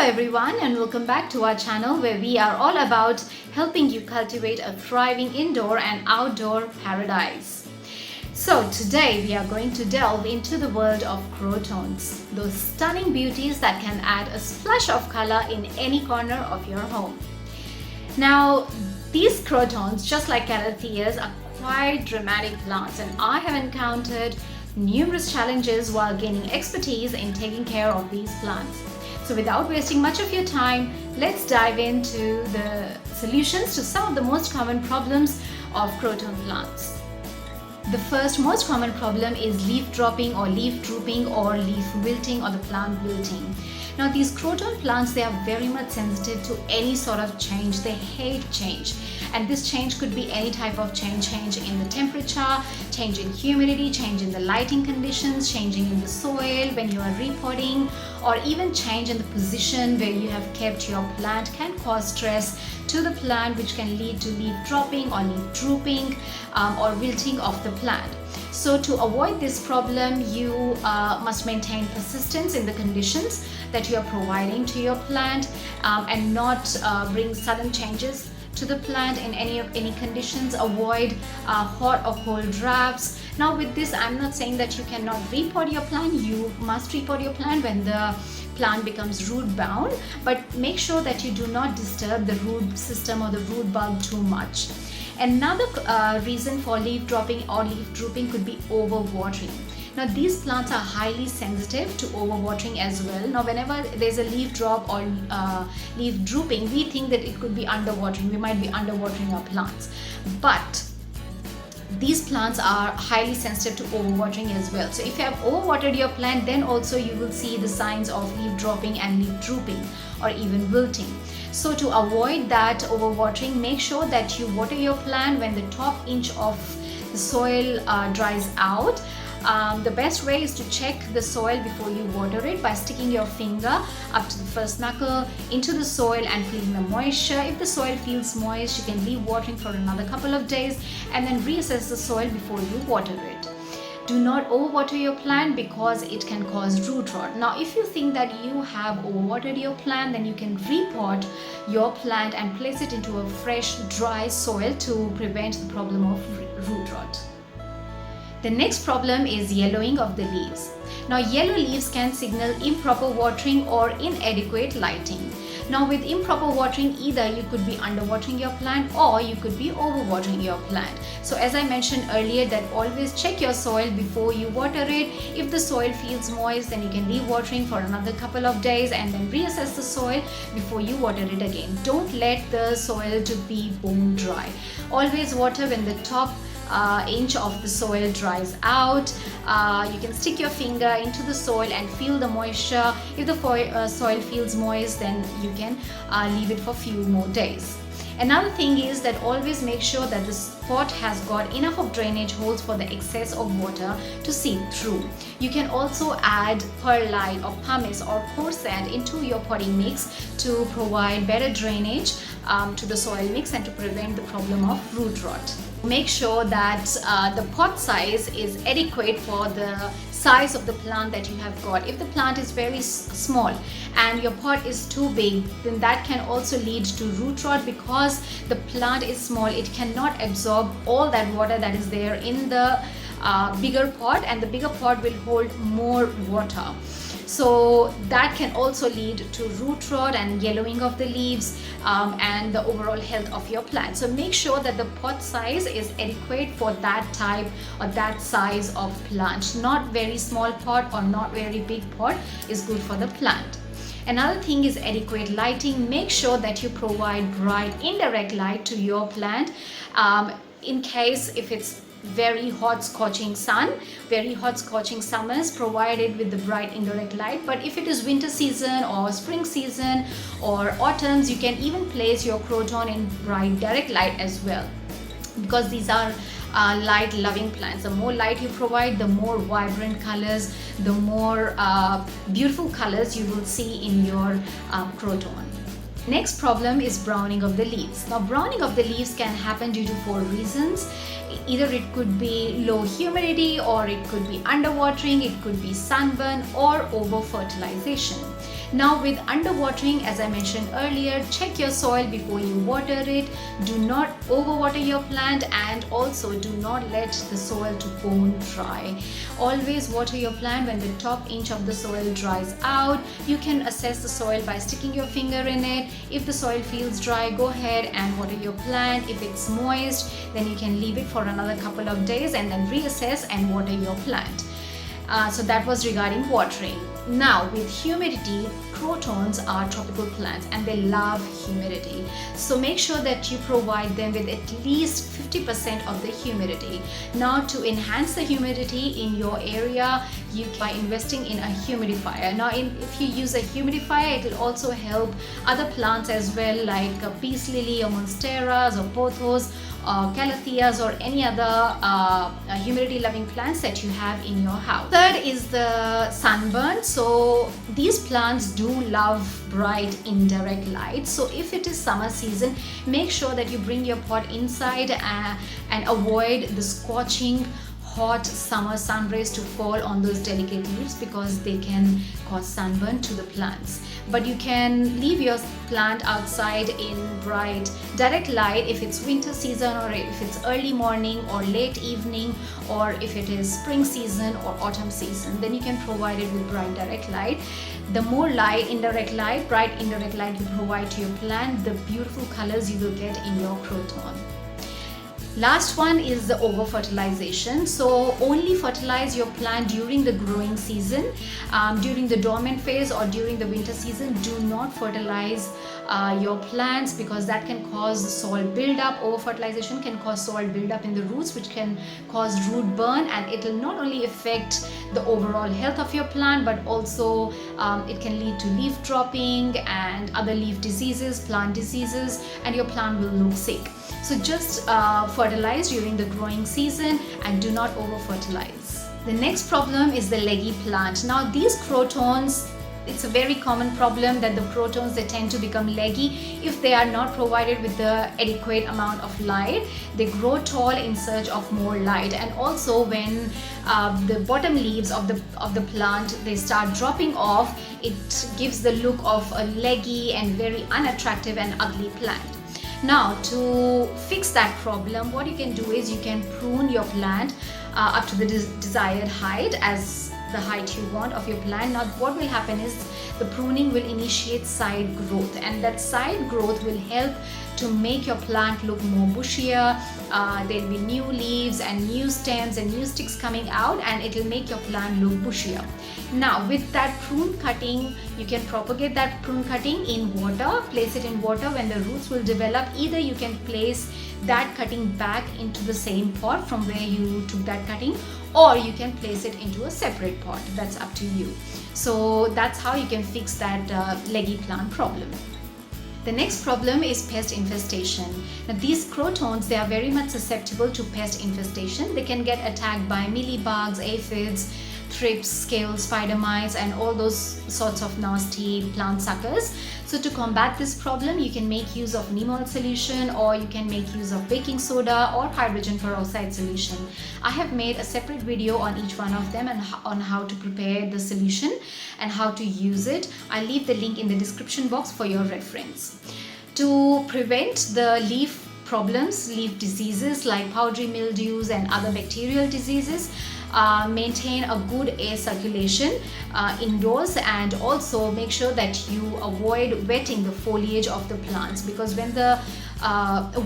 everyone, and welcome back to our channel where we are all about helping you cultivate a thriving indoor and outdoor paradise. So today we are going to delve into the world of crotons, those stunning beauties that can add a splash of color in any corner of your home. Now these crotons, just like calatheas, are quite dramatic plants, and I have encountered numerous challenges while gaining expertise in taking care of these plants. So without wasting much of your time, let's dive into the solutions to some of the most common problems of croton plants. The first most common problem is leaf dropping or leaf drooping or leaf wilting or the plant wilting. Now these croton plants, they are very much sensitive to any sort of change. They hate change, and this change could be any type of change in the temperature, change in humidity, change in the lighting conditions, changing in the soil when you are repotting, or even change in the position where you have kept your plant can cause stress to the plant, which can lead to leaf dropping or leaf drooping or wilting of the plant. So to avoid this problem, you must maintain persistence in the conditions that you are providing to your plant and not bring sudden changes to the plant in any conditions. Avoid hot or cold drafts. Now with this, I'm not saying that you cannot repot your plant. You must repot your plant when the plant becomes root bound, but make sure that you do not disturb the root system or the root bulb too much. Another reason for leaf dropping or leaf drooping could be overwatering. Now these plants are highly sensitive to overwatering as well. Now whenever there's a leaf drop or leaf drooping, we think that it could be underwatering. We might be underwatering our plants, but these plants are highly sensitive to overwatering as well. So if you have overwatered your plant, then also you will see the signs of leaf dropping and leaf drooping or even wilting. So to avoid that overwatering, make sure that you water your plant when the top inch of the soil dries out. The best way is to check the soil before you water it by sticking your finger up to the first knuckle into the soil and feeling the moisture. If the soil feels moist, you can leave watering for another couple of days and then reassess the soil before you water it. Do not overwater your plant because it can cause root rot. Now if you think that you have overwatered your plant, then you can repot your plant and place it into a fresh dry soil to prevent the problem of root rot. The next problem is yellowing of the leaves. Now yellow leaves can signal improper watering or inadequate lighting. Now with improper watering, either you could be underwatering your plant or you could be overwatering your plant. So as I mentioned earlier, that always check your soil before you water it. If the soil feels moist, then you can leave watering for another couple of days and then reassess the soil before you water it again. Don't let the soil to be bone dry. Always water when the top inch of the soil dries out. You can stick your finger into the soil and feel the moisture. If the soil feels moist, then you can leave it for a few more days. Another thing is that always make sure that the pot has got enough of drainage holes for the excess of water to seep through. You can also add perlite or pumice or coarse sand into your potting mix to provide better drainage to the soil mix and to prevent the problem of root rot. Make sure that the pot size is adequate for the size of the plant that you have got. If the plant is very small and your pot is too big, then that can also lead to root rot because the plant is small. It cannot absorb all that water that is there in the bigger pot, and the bigger pot will hold more water. So that can also lead to root rot and yellowing of the leaves and the overall health of your plant. So make sure that the pot size is adequate for that type or that size of plant. Not very small pot or not very big pot is good for the plant. Another thing is adequate lighting. Make sure that you provide bright indirect light to your plant in case if it's very hot scorching sun, very hot scorching summers, provide it with the bright indirect light. But if it is winter season or spring season or autumns, you can even place your croton in bright direct light as well, because these are light loving plants. The more light you provide, the more vibrant colors, the more beautiful colors you will see in your croton. Next problem is browning of the leaves. Now browning of the leaves can happen due to 4 reasons. Either it could be low humidity, or it could be underwatering, it could be sunburn or over fertilization. Now with underwatering, as I mentioned earlier, check your soil before you water it. Do not overwater your plant, and also do not let the soil to bone dry. Always water your plant when the top inch of the soil dries out. You can assess the soil by sticking your finger in it. If the soil feels dry, go ahead and water your plant. If it's moist, then you can leave it for another couple of days and then reassess and water your plant. So that was regarding watering. Now with humidity, crotons are tropical plants and they love humidity. So make sure that you provide them with at least 50% of the humidity. Now to enhance the humidity in your area, you by investing in a humidifier. Now if you use a humidifier, it will also help other plants as well, like peace lily or monsteras or pothos, calatheas, or any other humidity loving plants that you have in your house. Third is the sunburn. So these plants do love bright indirect light. So if it is summer season, make sure that you bring your pot inside and avoid the scorching hot summer sun rays to fall on those delicate leaves, because they can cause sunburn to the plants. But you can leave your plant outside in bright direct light if it's winter season, or if it's early morning or late evening, or if it is spring season or autumn season, then you can provide it with bright direct light. The more bright indirect light you provide to your plant, the beautiful colors you will get in your croton. Last one is the over fertilization. So only fertilize your plant during the growing season. During the dormant phase or during the winter season, do not fertilize your plants, because that can cause soil buildup. Over fertilization can cause soil buildup in the roots, which can cause root burn, and it will not only affect the overall health of your plant, but also it can lead to leaf dropping and other leaf diseases, plant diseases, and your plant will look sick. So just fertilize during the growing season and do not over fertilize. The next problem is the leggy plant. Now these crotons, it's a very common problem that the crotons, they tend to become leggy if they are not provided with the adequate amount of light. They grow tall in search of more light, and also when the bottom leaves of the plant, they start dropping off, it gives the look of a leggy and very unattractive and ugly plant. Now to fix that problem, what you can do is you can prune your plant up to the desired height, as the height you want of your plant. Now what will happen is the pruning will initiate side growth, and that side growth will help to make your plant look more bushier. There will be new leaves and new stems and new sticks coming out, and it will make your plant look bushier. Now with that prune cutting, you can propagate that prune cutting in water, place it in water. When the roots will develop, either you can place that cutting back into the same pot from where you took that cutting, or you can place it into a separate pot. That's up to you. So that's how you can fix that leggy plant problem. The next problem is pest infestation. Now these crotons, they are very much susceptible to pest infestation. They can get attacked by mealybugs, aphids, thrips, scales, spider mites, and all those sorts of nasty plant suckers. So to combat this problem, you can make use of neem oil solution, or you can make use of baking soda or hydrogen peroxide solution. I have made a separate video on each one of them and on how to prepare the solution and how to use it. I'll leave the link in the description box for your reference. To prevent the leaf problems, leaf diseases like powdery mildews and other bacterial diseases, maintain a good air circulation indoors, and also make sure that you avoid wetting the foliage of the plants, because when the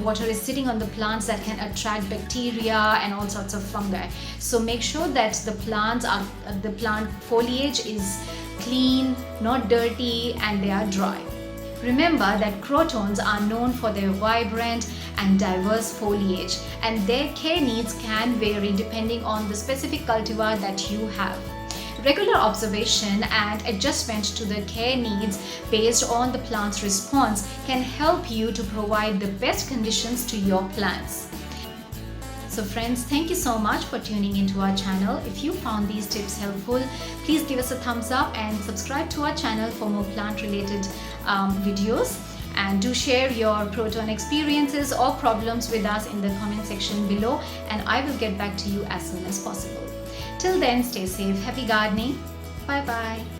water is sitting on the plants, that can attract bacteria and all sorts of fungi. So make sure that the plant foliage is clean, not dirty, and they are dry. Remember that crotons are known for their vibrant and diverse foliage, and their care needs can vary depending on the specific cultivar that you have. Regular observation and adjustment to the care needs based on the plant's response can help you to provide the best conditions to your plants. So friends, thank you so much for tuning into our channel. If you found these tips helpful, please give us a thumbs up and subscribe to our channel for more plant related videos. And do share your croton experiences or problems with us in the comment section below, and I will get back to you as soon as possible. Till then, stay safe, happy gardening, bye bye.